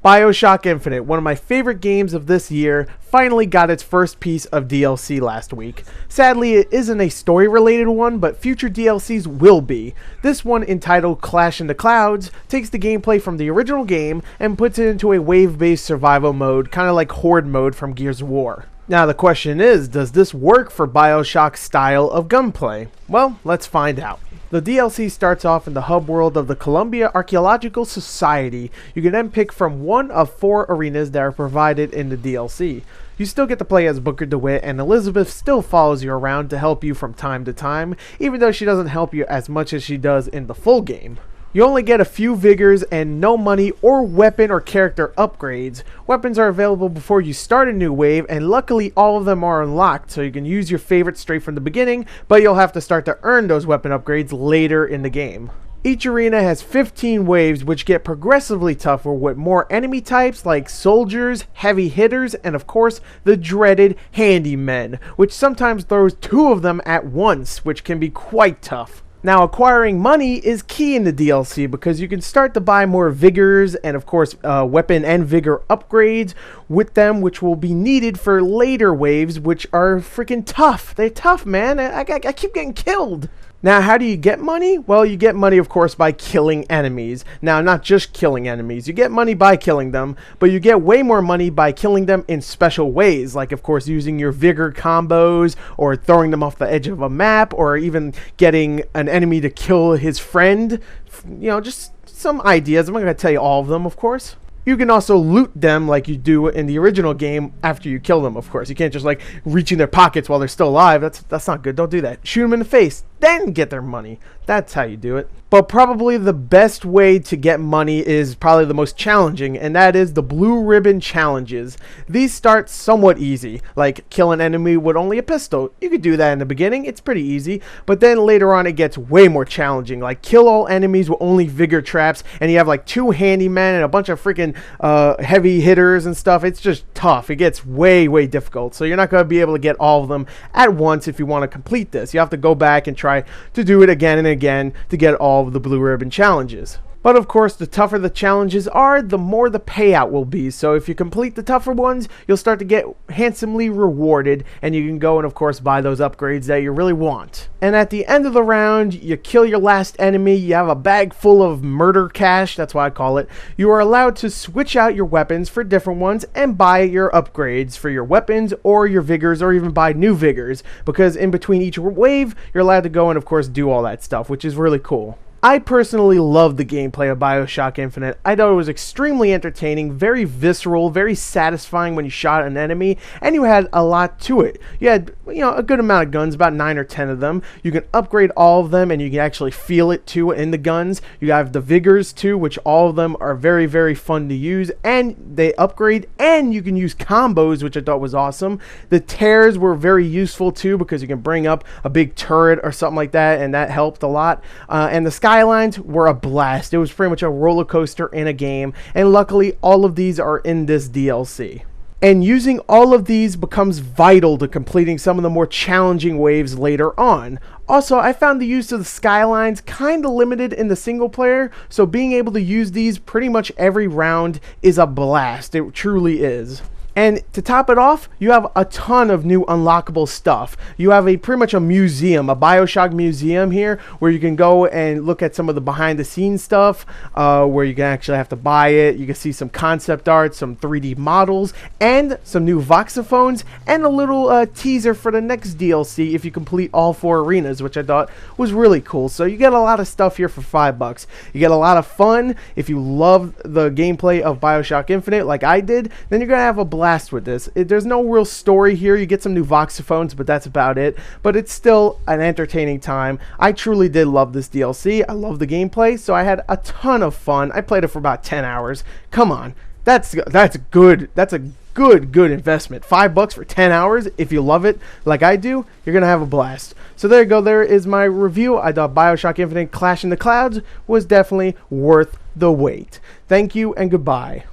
Bioshock Infinite, one of my favorite games of this year, finally got its first piece of DLC last week. Sadly, it isn't a story-related one, but future DLCs will be. This one, entitled Clash in the Clouds, takes the gameplay from the original game and puts it into a wave-based survival mode, kind of like Horde mode from Gears of War. Now the question is, does this work for Bioshock's style of gunplay? Well, let's find out. The DLC starts off in the hub world of the Columbia Archaeological Society. You can then pick from one of 4 arenas that are provided in the DLC. You still get to play as Booker DeWitt, and Elizabeth still follows you around to help you from time to time, even though she doesn't help you as much as she does in the full game. You only get a few vigors and no money or weapon or character upgrades. Weapons are available before you start a new wave, and luckily all of them are unlocked, so you can use your favorite straight from the beginning, but you'll have to start to earn those weapon upgrades later in the game. Each arena has 15 waves, which get progressively tougher with more enemy types like soldiers, heavy hitters, and of course the dreaded handymen, which sometimes throws 2 of them at once, which can be quite tough. Now, acquiring money is key in the DLC because you can start to buy more vigors and of course weapon and vigor upgrades with them, which will be needed for later waves, which are freaking tough. They're tough, man. I keep getting killed. Now, how do you get money? Well, you get money, of course, by killing enemies. Now, not just killing enemies. You get money by killing them, but you get way more money by killing them in special ways, like, of course, using your vigor combos, or throwing them off the edge of a map, or even getting an enemy to kill his friend. You know, just some ideas. I'm not going to tell you all of them, of course. You can also loot them like you do in the original game after you kill them, of course. You can't just, like, reach in their pockets while they're still alive. That's not good. Don't do that. Shoot them in the face, then get their money. That's how you do it. But probably the best way to get money is probably the most challenging, and that is the Blue Ribbon Challenges. These start somewhat easy, like kill an enemy with only a pistol. You could do that in the beginning, it's pretty easy, but then later on it gets way more challenging, like kill all enemies with only vigor traps, and you have like 2 handymen and a bunch of freaking heavy hitters and stuff. It's just tough. It gets way difficult, so you're not going to be able to get all of them at once if you want to complete this. You have to go back and try to do it again and again to get all of the Blue Ribbon Challenges. But of course, the tougher the challenges are, the more the payout will be. So if you complete the tougher ones, you'll start to get handsomely rewarded, and you can go and of course buy those upgrades that you really want. And at the end of the round, you kill your last enemy, you have a bag full of murder cash, that's why I call it. You are allowed to switch out your weapons for different ones and buy your upgrades for your weapons or your vigors, or even buy new vigors, because in between each wave, you're allowed to go and of course do all that stuff, which is really cool. I personally love the gameplay of Bioshock Infinite. I thought it was extremely entertaining, very visceral, very satisfying when you shot an enemy, and you had a lot to it. You had, a good amount of guns, about 9 or 10 of them. You can upgrade all of them, and you can actually feel it too in the guns. You have the vigors too, which all of them are very fun to use, and they upgrade, and you can use combos, which I thought was awesome. The tears were very useful too, because you can bring up a big turret or something like that, and that helped a lot. And the skylines were a blast. It was pretty much a roller coaster in a game, and luckily all of these are in this DLC. And using all of these becomes vital to completing some of the more challenging waves later on. Also, I found the use of the skylines kind of limited in the single player, so being able to use these pretty much every round is a blast. It truly is. And to top it off, you have a ton of new unlockable stuff. You have pretty much a museum, a Bioshock museum here, where you can go and look at some of the behind the scenes stuff, where you can actually have to buy it. You can see some concept art, some 3D models, and some new voxophones, and a little teaser for the next DLC if you complete all 4 arenas, which I thought was really cool. So you get a lot of stuff here for $5. You get a lot of fun. If you love the gameplay of Bioshock Infinite like I did, then you're going to have a blast with this. There's no real story here. You get some new voxophones, but that's about it. But it's still an entertaining time. I truly did love this DLC. I love the gameplay, so I had a ton of fun. I played it for about 10 hours. Come on. That's good. That's a good investment. $5 for 10 hours. If you love it like I do, you're gonna have a blast. So there you go. There is my review. I thought Bioshock Infinite Clash in the Clouds was definitely worth the wait. Thank you and goodbye.